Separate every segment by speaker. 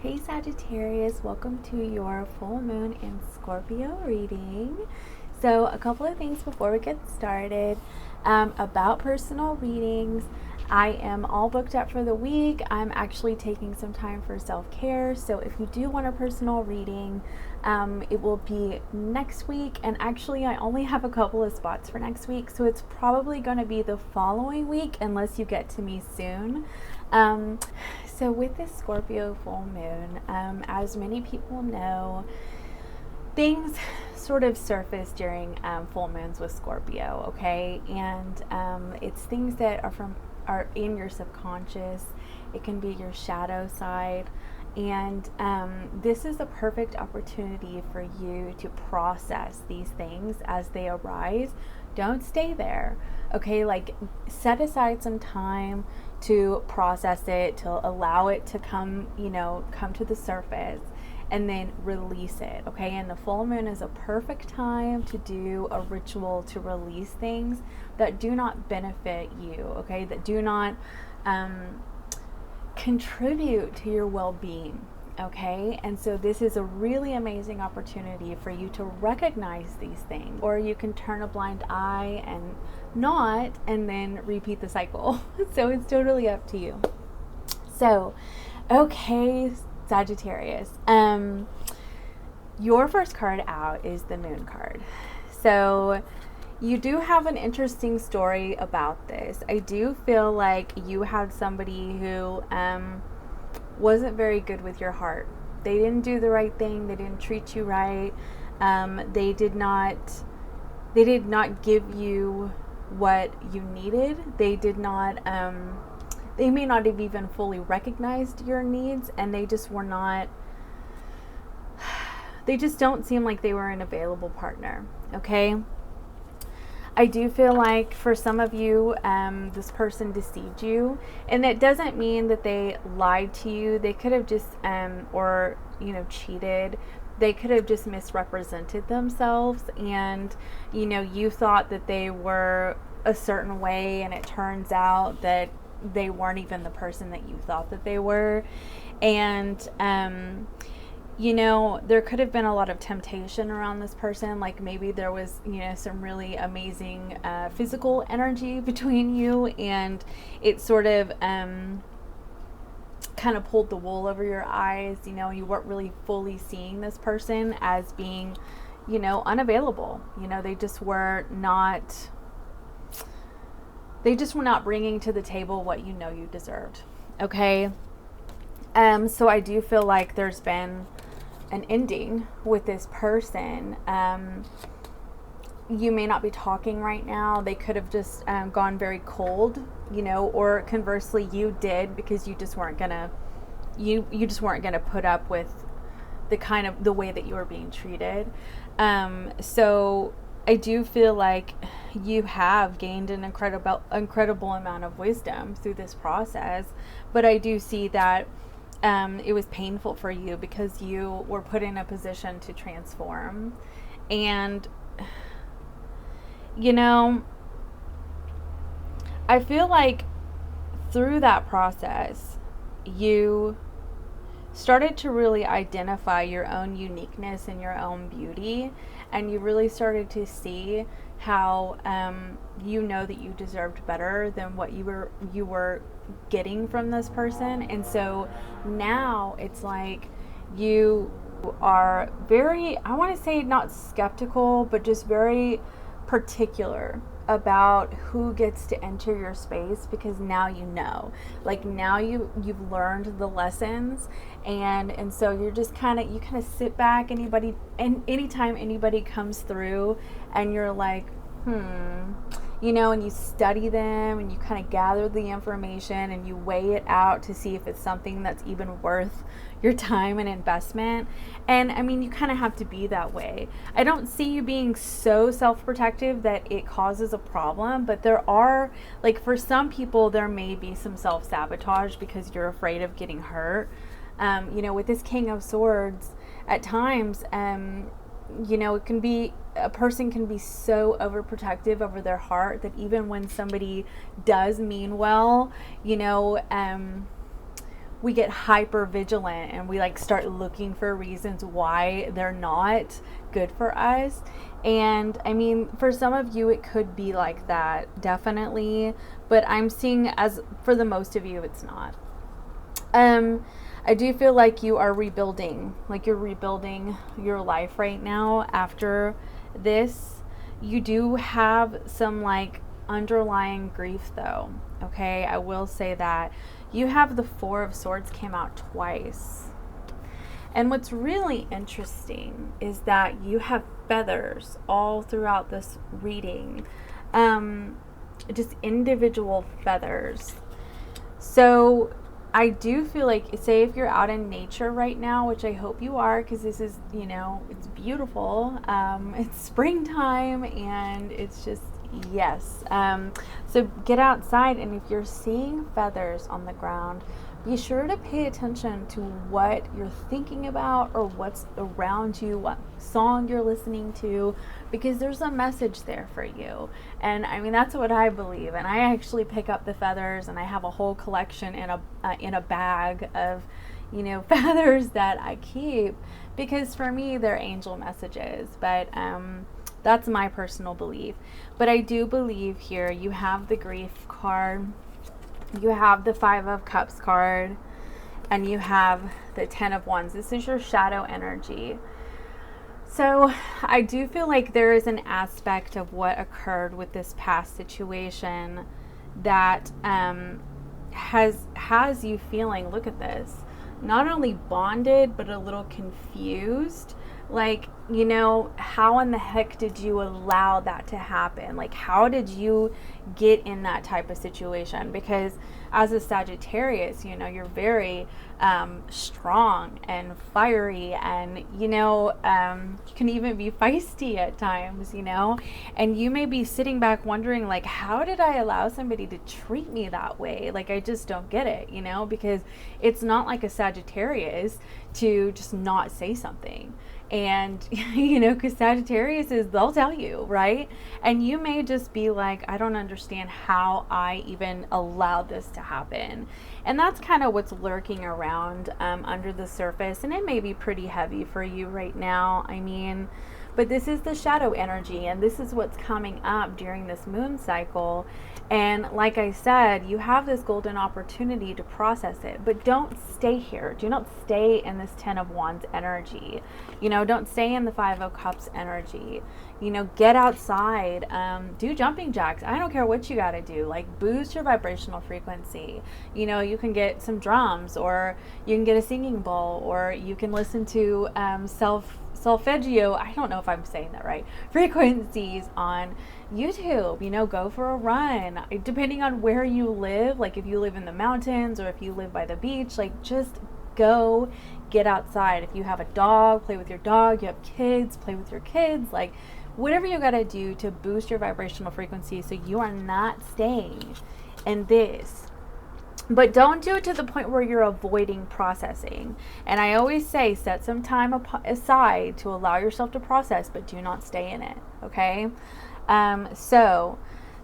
Speaker 1: Hey Sagittarius, welcome to your full moon in Scorpio reading. So, a couple of things before we get started about personal readings. I am all booked up for the week. I'm actually taking some time for self care. So, if you do want a personal reading, it will be next week. And actually, I only have a couple of spots for next week. So, it's probably going to be the following week unless you get to me soon. So with this Scorpio full moon, as many people know, things sort of surface during full moons with Scorpio, okay? And it's things that are in your subconscious. It can be your shadow side. And this is a perfect opportunity for you to process these things as they arise. Don't stay there, okay? Like, set aside some time to process it, to allow it to come to the surface, and then release it, okay? And the full moon is a perfect time to do a ritual to release things that do not benefit you, okay? That do not contribute to your well-being, okay? And so this is a really amazing opportunity for you to recognize these things, or you can turn a blind eye and not, and then repeat the cycle. So it's totally up to you. So, okay, Sagittarius, your first card out is the moon card. So you do have an interesting story about this. I do feel like you had somebody who wasn't very good with your heart. They didn't do the right thing. They didn't treat you right. They did not give you what you needed. They did not. They may not have even fully recognized your needs, and they just were not. They just don't seem like they were an available partner. Okay. I do feel like for some of you, this person deceived you, and that doesn't mean that they lied to you. They could have just, cheated. They could have just misrepresented themselves, and, you thought that they were a certain way, and it turns out that they weren't even the person that you thought that they were. And, there could have been a lot of temptation around this person. Like maybe there was, some really amazing physical energy between you, and it sort of kind of pulled the wool over your eyes. You weren't really fully seeing this person as being, unavailable. They just were not. They just were not bringing to the table what you deserved. Okay. So I do feel like there's been an ending with this person. You may not be talking right now. They could have just gone very cold, or conversely, you did, because you just weren't gonna put up with the way that you were being treated. So I do feel like you have gained an incredible amount of wisdom through this process, but I do see that it was painful for you because you were put in a position to transform. And, I feel like through that process, you started to really identify your own uniqueness and your own beauty, and you really started to see how that you deserved better than what you were getting from this person. And so now it's like you are very, I want to say, not skeptical, but just very particular about who gets to enter your space, because now like now you've learned the lessons, and so you're just kind of sit back. Anytime anybody comes through and you're like, and you study them, and you kind of gather the information, and you weigh it out to see if it's something that's even worth your time and investment. And I mean, you kind of have to be that way. I don't see you being so self-protective that it causes a problem, but there are, like, for some people, there may be some self-sabotage because you're afraid of getting hurt. With this King of Swords, at times, it can be, a person can be so overprotective over their heart that even when somebody does mean well, we get hyper vigilant and we like start looking for reasons why they're not good for us. And I mean, for some of you, it could be like that, definitely. But I'm seeing, as for the most of you, it's not. I do feel like you are rebuilding, like you're rebuilding your life right now after this. You do have some like underlying grief though. Okay, I will say that. You have the Four of Swords came out twice. And what's really interesting is that you have feathers all throughout this reading. Just individual feathers. So I do feel like, say if you're out in nature right now, which I hope you are, because this is, you know, it's beautiful. It's springtime and it's just, yes. So get outside, and if you're seeing feathers on the ground, be sure to pay attention to what you're thinking about or what's around you, what song you're listening to, because there's a message there for you. And I mean, that's what I believe. And I actually pick up the feathers, and I have a whole collection in a bag of, you know, feathers that I keep, because for me, they're angel messages. But that's my personal belief. But I do believe here you have the grief card. You have the Five of Cups card, and you have the Ten of Wands. This is your shadow energy. So I do feel like there is an aspect of what occurred with this past situation that has you feeling, look at this, not only bonded, but a little confused. Like, you know, how in the heck did you allow that to happen? Like, how did you get in that type of situation? Because as a Sagittarius, you know, you're very strong and fiery, and, you know, you can even be feisty at times, you know, and you may be sitting back wondering, like, how did I allow somebody to treat me that way? Like, I just don't get it, you know, because it's not like a Sagittarius to just not say something. And, you know, because Sagittarius is, they'll tell you, right? And you may just be like, I don't understand how I even allowed this to happen. And that's kind of what's lurking around under the surface. And it may be pretty heavy for you right now. I mean, but this is the shadow energy, and this is what's coming up during this moon cycle. And like I said, you have this golden opportunity to process it, but don't stay here. Do not stay in this Ten of Wands energy. You know, don't stay in the Five of Cups energy. You know, get outside, do jumping jacks. I don't care what you got to do. Like, boost your vibrational frequency. You know, you can get some drums, or you can get a singing bowl, or you can listen to solfeggio, I don't know if I'm saying that right, frequencies on YouTube. You know, go for a run, depending on where you live. Like, if you live in the mountains or if you live by the beach, like, just go get outside. If you have a dog, play with your dog. You have kids, play with your kids. Like, whatever you got to do to boost your vibrational frequency so you are not staying in this. But don't do it to the point where you're avoiding processing. And I always say, set some time aside to allow yourself to process, but do not stay in it, okay? So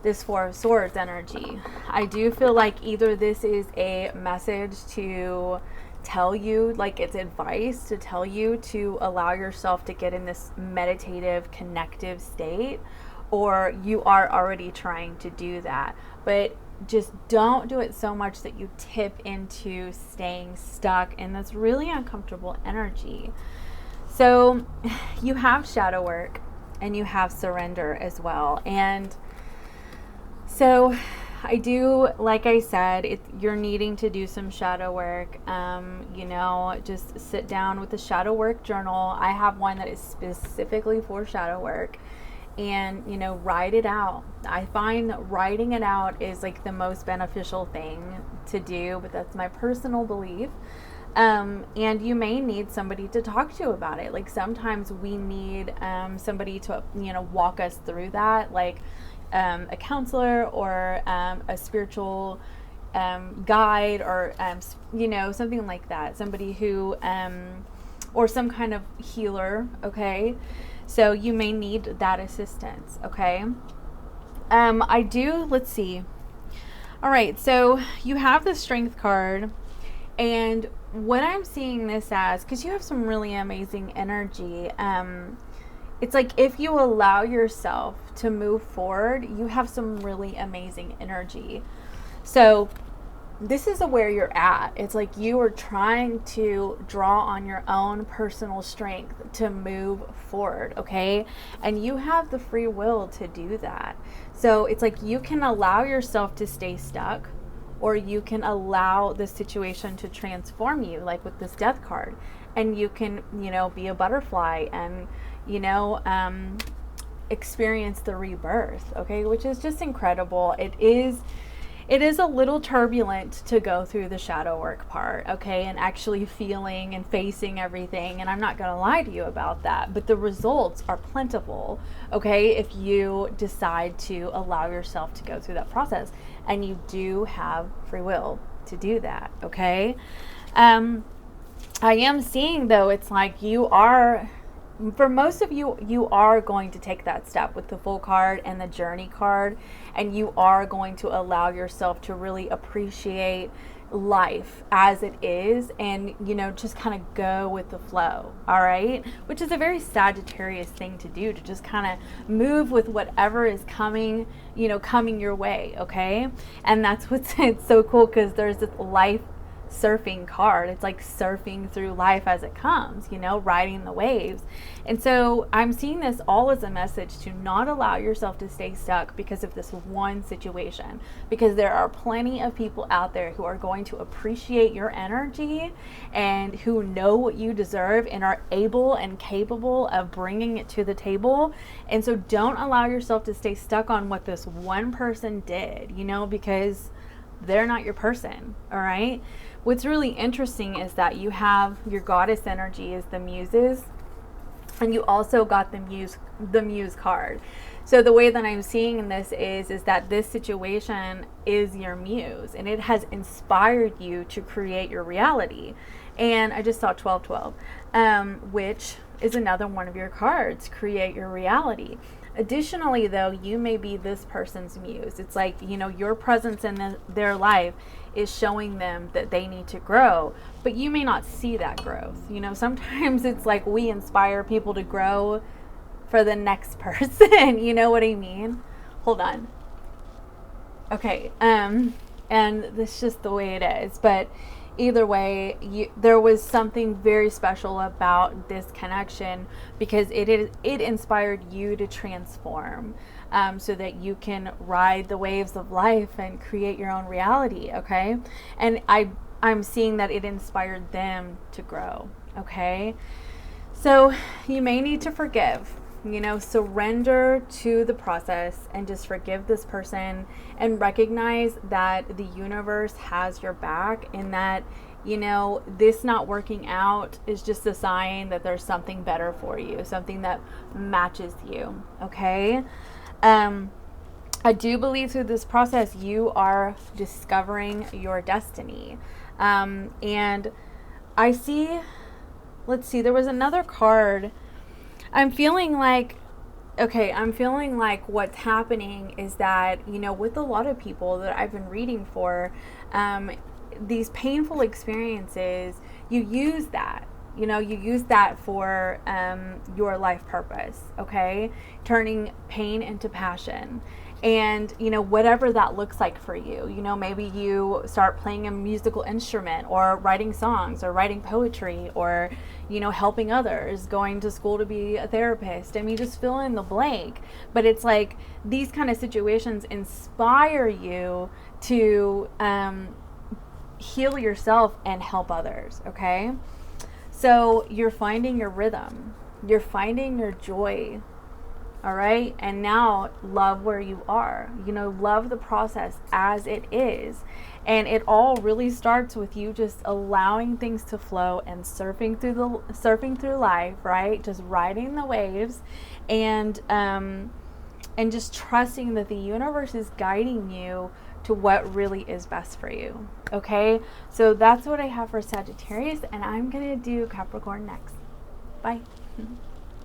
Speaker 1: this Four of Swords energy, I do feel like either this is a message to tell you, like it's advice to tell you to allow yourself to get in this meditative, connective state, or you are already trying to do that. But just don't do it so much that you tip into staying stuck in this really uncomfortable energy. So you have shadow work and you have surrender as well. And so I do, like I said, you're needing to do some shadow work. You know, just sit down with a shadow work journal. I have one that is specifically for shadow work. And, you know, write it out. I find writing it out is like the most beneficial thing to do, but that's my personal belief. And you may need somebody to talk to about it. Like, sometimes we need somebody to, you know, walk us through that, like a counselor or a spiritual guide, or, you know, something like that. Somebody who, or some kind of healer, okay? So you may need that assistance, okay? Let's see. All right, so you have the Strength card, And what I'm seeing this as, because you have some really amazing energy, it's like if you allow yourself to move forward, you have some really amazing energy. So this is where you're at. It's like you are trying to draw on your own personal strength to move forward, okay? And you have the free will to do that. So it's like you can allow yourself to stay stuck, or you can allow the situation to transform you, like with this death card. And you can, be a butterfly and, experience the rebirth, okay? Which is just incredible. It is a little turbulent to go through the shadow work part, okay, and actually feeling and facing everything. And I'm not going to lie to you about that, but the results are plentiful, okay, if you decide to allow yourself to go through that process. And you do have free will to do that, okay? I am seeing, though, it's like you are, for most of you, you are going to take that step with the Fool card and the Journey card, and you are going to allow yourself to really appreciate life as it is, and just kind of go with the flow, all right? Which is a very Sagittarius thing to do, to just kind of move with whatever is coming your way, okay? And that's what's it's so cool, because there's this life surfing card. It's like surfing through life as it comes, riding the waves. And so I'm seeing this all as a message to not allow yourself to stay stuck because of this one situation, because there are plenty of people out there who are going to appreciate your energy and who know what you deserve and are able and capable of bringing it to the table. And so don't allow yourself to stay stuck on what this one person did, because they're not your person, all right? What's really interesting is that you have your goddess energy is the muses, and you also got the muse card. So the way that I'm seeing this is that this situation is your muse, and it has inspired you to create your reality. And I just saw 1212, which is another one of your cards, create your reality. Additionally, though, you may be this person's muse. It's like, your presence in their life is showing them that they need to grow, but you may not see that growth. Sometimes it's like we inspire people to grow for the next person. You know what I mean? Hold on. Okay. And that's just the way it is. But either way, there was something very special about this connection, because it inspired you to transform, so that you can ride the waves of life and create your own reality, okay? And I'm seeing that it inspired them to grow, okay? So you may need to forgive. Surrender to the process and just forgive this person, and recognize that the universe has your back, and that, this not working out is just a sign that there's something better for you, something that matches you, okay? I do believe through this process, you are discovering your destiny. And I see, let's see, there was another card. I'm feeling like what's happening is that, with a lot of people that I've been reading for, these painful experiences, you use that for your life purpose, okay? Turning pain into passion. And, whatever that looks like for you, maybe you start playing a musical instrument, or writing songs, or writing poetry, or, helping others, going to school to be a therapist. I mean, just fill in the blank. But it's like these kind of situations inspire you to heal yourself and help others, okay? So you're finding your rhythm. You're finding your joy. All right. And now love where you are, love the process as it is. And it all really starts with you just allowing things to flow and surfing through life, right? Just riding the waves, and just trusting that the universe is guiding you to what really is best for you. Okay. So that's what I have for Sagittarius, and I'm going to do Capricorn next. Bye.